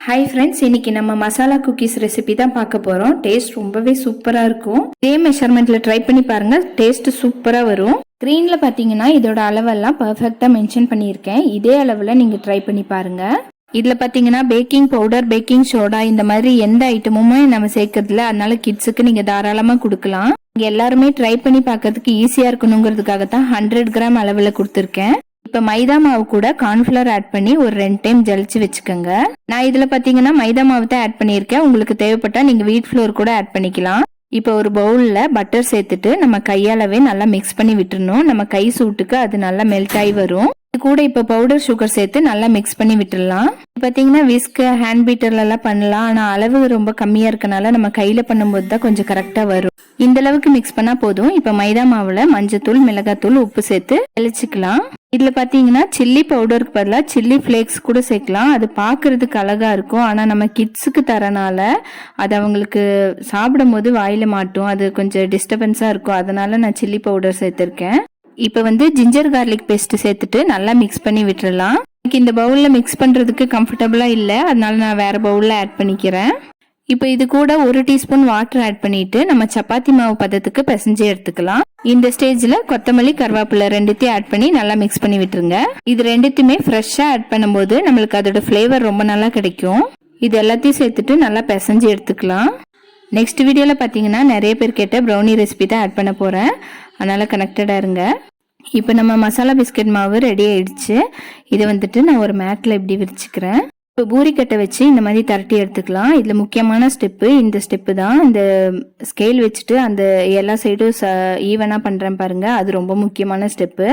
Hi friends, இன்னைக்கு நம்ம masala cookies recipe தான் பார்க்க போகிறோம். டேஸ்ட் ரொம்பவே சூப்பராக இருக்கும். இதே மெஷர்மெண்ட்டில் ட்ரை பண்ணி பாருங்கள், டேஸ்ட் சூப்பராக வரும். ஸ்க்ரீனில் பார்த்தீங்கன்னா இதோட அளவெல்லாம் பர்ஃபெக்டாக மென்ஷன் பண்ணியிருக்கேன். இதே அளவில் நீங்கள் ட்ரை பண்ணி பாருங்கள். இதில் பார்த்தீங்கன்னா பேக்கிங் பவுடர், பேக்கிங் சோடா இந்த மாதிரி எந்த ஐட்டமுமே நம்ம சேர்க்கறதில்ல. அதனால கிட்ஸுக்கு நீங்கள் தாராளமாக கொடுக்கலாம். இங்கே எல்லாருமே ட்ரை பண்ணி பார்க்கறதுக்கு ஈஸியாக இருக்கணுங்கிறதுக்காக தான் 100 கிராம் அளவில் கொடுத்துருக்கேன். இப்போ மைதா மாவு கூட கார்ன்ஃப்ளவர் ஆட் பண்ணி ஒரு 2 டைம் ஜலிச்சு வச்சுக்கோங்க. நான் இதில் பார்த்தீங்கன்னா மைதா மாவு தான் ஆட் பண்ணியிருக்கேன். உங்களுக்கு தேவைப்பட்டா நீங்கள் வீட் ஃப்ளோர் கூட ஆட் பண்ணிக்கலாம். இப்போ ஒரு பவுலில் பட்டர் சேர்த்துட்டு நம்ம கையாலவே நல்லா மிக்ஸ் பண்ணி விட்டுறணும். நம்ம கை சூட்டுக்கு அது நல்லா மெல்ட் ஆகி வரும். இது கூட இப்போ பவுடர் சுகர் சேர்த்து நல்லா மிக்ஸ் பண்ணி விட்டுடலாம். பார்த்தீங்கன்னா விஸ்க், ஹேண்ட் பீட்டர்லாம் பண்ணலாம். ஆனால் அளவு ரொம்ப கம்மியாக இருக்கனால நம்ம கையில் பண்ணும்போது தான் கொஞ்சம் கரெக்டாக வரும். இந்த அளவுக்கு மிக்ஸ் பண்ணால் போதும். இப்போ மைதா மாவில் மஞ்சத்தூள், மிளகாத்தூள், உப்பு சேர்த்து தெளிச்சுக்கலாம். இதில் பார்த்தீங்கன்னா சில்லி பவுடருக்கு பதிலாக சில்லி ஃப்ளேக்ஸ் கூட சேர்க்கலாம். அது பார்க்கறதுக்கு அழகாக இருக்கும். ஆனால் நம்ம கிட்ஸுக்கு தரனால அது அவங்களுக்கு சாப்பிடும் போது வாயில் மாட்டும். அது கொஞ்சம் டிஸ்டர்பன்ஸாக இருக்கும். அதனால நான் சில்லி பவுடர் சேர்த்துருக்கேன். இப்போ ஜிஞ்சர் கார்லிக் பேஸ்ட் சேர்த்துட்டு நல்லா மிக்ஸ் பண்ணி விட்டுறலாம். எனக்கு இந்த பவுலில் மிக்ஸ் பண்ணுறதுக்கு கம்ஃபர்டபுளாக இல்லை, அதனால நான் வேறு பவுலில் ஆட் பண்ணிக்கிறேன். இப்போ இது கூட 1 டீஸ்பூன் வாட்டர் ஆட் பண்ணிட்டு நம்ம சப்பாத்தி மாவு பதத்துக்கு பிசைஞ்சு எடுத்துக்கலாம். இந்த ஸ்டேஜில் கொத்தமல்லி, கருவேப்பிலை ரெண்டுத்தையும் ஆட் பண்ணி நல்லா மிக்ஸ் பண்ணி விட்டுருங்க. இது ரெண்டுத்தையுமே ஃப்ரெஷ்ஷாக ஆட் பண்ணும்போது நம்மளுக்கு அதோட ஃப்ளேவர் ரொம்ப நல்லா கிடைக்கும். இது எல்லாத்தையும் சேர்த்துட்டு நல்லா பிசைஞ்சு எடுத்துக்கலாம். நெக்ஸ்ட் வீடியோவில் பார்த்தீங்கன்னா நிறைய பேர் கேட்ட ப்ரௌனி ரெசிபி தான் ஆட் பண்ண போகிறேன். அதனால் கனெக்டடாக இருங்க. இப்போ நம்ம மசாலா பிஸ்கட் மாவு ரெடி ஆயிடுச்சு. இதை நான் ஒரு மேட்டில் இப்படி விரிச்சுக்கிறேன். இப்போ பூரிக்கட்டை வச்சு இந்த மாதிரி திரட்டி எடுத்துக்கலாம். இதில் முக்கியமான ஸ்டெப்பு இந்த ஸ்டெப்பு தான். இந்த ஸ்கேல் வச்சுட்டு அந்த எல்லா சைடும் ஈவனாக பண்ணுறேன் பாருங்கள், அது ரொம்ப முக்கியமான ஸ்டெப்பு.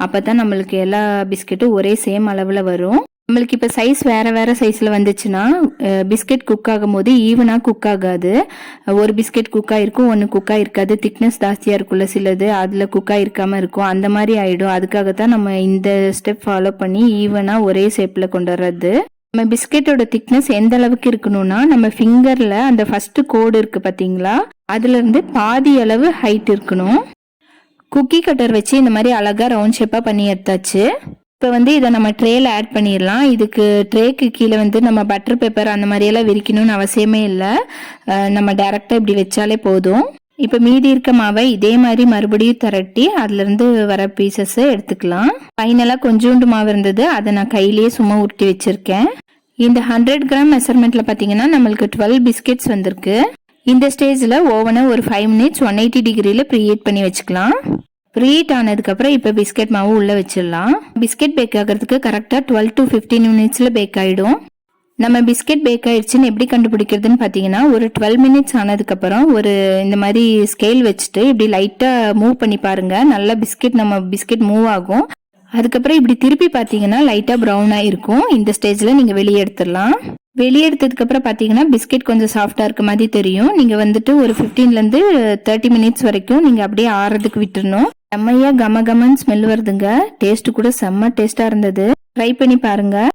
அப்போ தான் நம்மளுக்கு எல்லா பிஸ்கெட்டும் ஒரே சேம் அளவில் வரும். நம்மளுக்கு இப்போ சைஸ் வேறு சைஸில் வந்துச்சுன்னா பிஸ்கெட் குக் ஆகும் போது ஈவனாக குக் ஆகாது. ஒரு பிஸ்கெட் குக்காக இருக்கும், ஒன்று குக்காக இருக்காது. திக்னஸ் ஜாஸ்தியாக இருக்குல்ல சிலது, அதில் குக்காக இருக்காமல் இருக்கும். அந்த மாதிரி ஆகிடும். அதுக்காகத்தான் நம்ம இந்த ஸ்டெப் ஃபாலோ பண்ணி ஈவனாக ஒரே ஷேப்பில் கொண்டு வர்றது. நம்ம பிஸ்கெட்டோட திக்னஸ் எந்த அளவுக்கு இருக்கணும்னா நம்ம ஃபிங்கரில் அந்த ஃபர்ஸ்ட் கோடு இருக்கு பார்த்தீங்களா, அதுலேருந்து பாதி அளவு ஹைட் இருக்கணும். குக்கி கட்டர் வச்சு இந்த மாதிரி அழகாக ரவுண்ட் ஷேப்பாக பண்ணி எடுத்தாச்சு. இப்போ இதை நம்ம ட்ரேல ஆட் பண்ணிடலாம். இதுக்கு ட்ரேக்கு கீழே நம்ம பட்டர் பேப்பர் அந்த மாதிரியெல்லாம் விரிக்கணும்னு அவசியமே இல்லை. நம்ம டைரெக்டாக இப்படி வச்சாலே போதும். இப்போ மீதி இருக்க மாவை இதே மாதிரி மறுபடியும் திரட்டி அதுலேருந்து வர பீசஸ் எடுத்துக்கலாம். ஃபைனலாக கொஞ்சோண்டு மாவு இருந்தது, அதை நான் கையிலேயே சும்மா உருட்டி வச்சுருக்கேன். இந்த 100 கிராம் மெஷர்மெண்ட்டில் பார்த்தீங்கன்னா நம்மளுக்கு 12 பிஸ்கெட்ஸ் வந்திருக்கு. இந்த ஸ்டேஜில் ஓவனை ஒரு 5 மினிட்ஸ் 180 டிகிரியில் ப்ரீஹீட் பண்ணி வச்சுக்கலாம். ப்ரீஹீட் ஆனதுக்கப்புறம் இப்போ பிஸ்கெட் மாவு உள்ளே வச்சிடலாம். பிஸ்கெட் பேக் ஆகிறதுக்கு கரெக்டாக 12 to 15 மினிட்ஸில் பேக் ஆகிடும். நம்ம பிஸ்கெட் பேக் ஆயிடுச்சுன்னு எப்படி கண்டுபிடிக்கிறதுன்னு பார்த்தீங்கன்னா, ஒரு 12 மினிட்ஸ் ஆனதுக்கப்புறம் ஒரு இந்த மாதிரி ஸ்கேல் வச்சுட்டு இப்படி லைட்டாக மூவ் பண்ணி பாருங்கள். நல்லா நம்ம பிஸ்கெட் மூவ் ஆகும். அதுக்கப்புறம் இப்படி திருப்பி பார்த்தீங்கன்னா லைட்டாக ப்ரௌனாக இருக்கும். இந்த ஸ்டேஜில் நீங்கள் வெளியே எடுத்துடலாம். வெளியே எடுத்ததுக்கப்புறம் பார்த்தீங்கன்னா பிஸ்கெட் கொஞ்சம் சாஃப்டாக இருக்க மாதிரி தெரியும். நீங்கள் ஒரு 15லேருந்து 30 மினிட்ஸ் வரைக்கும் நீங்கள் அப்படியே ஆறதுக்கு விட்டுறணும். செம்மையாக கமன்னு ஸ்மெல் வருதுங்க. டேஸ்ட்டு கூட செம்ம டேஸ்ட்டாக இருந்தது. ட்ரை பண்ணி பாருங்கள்.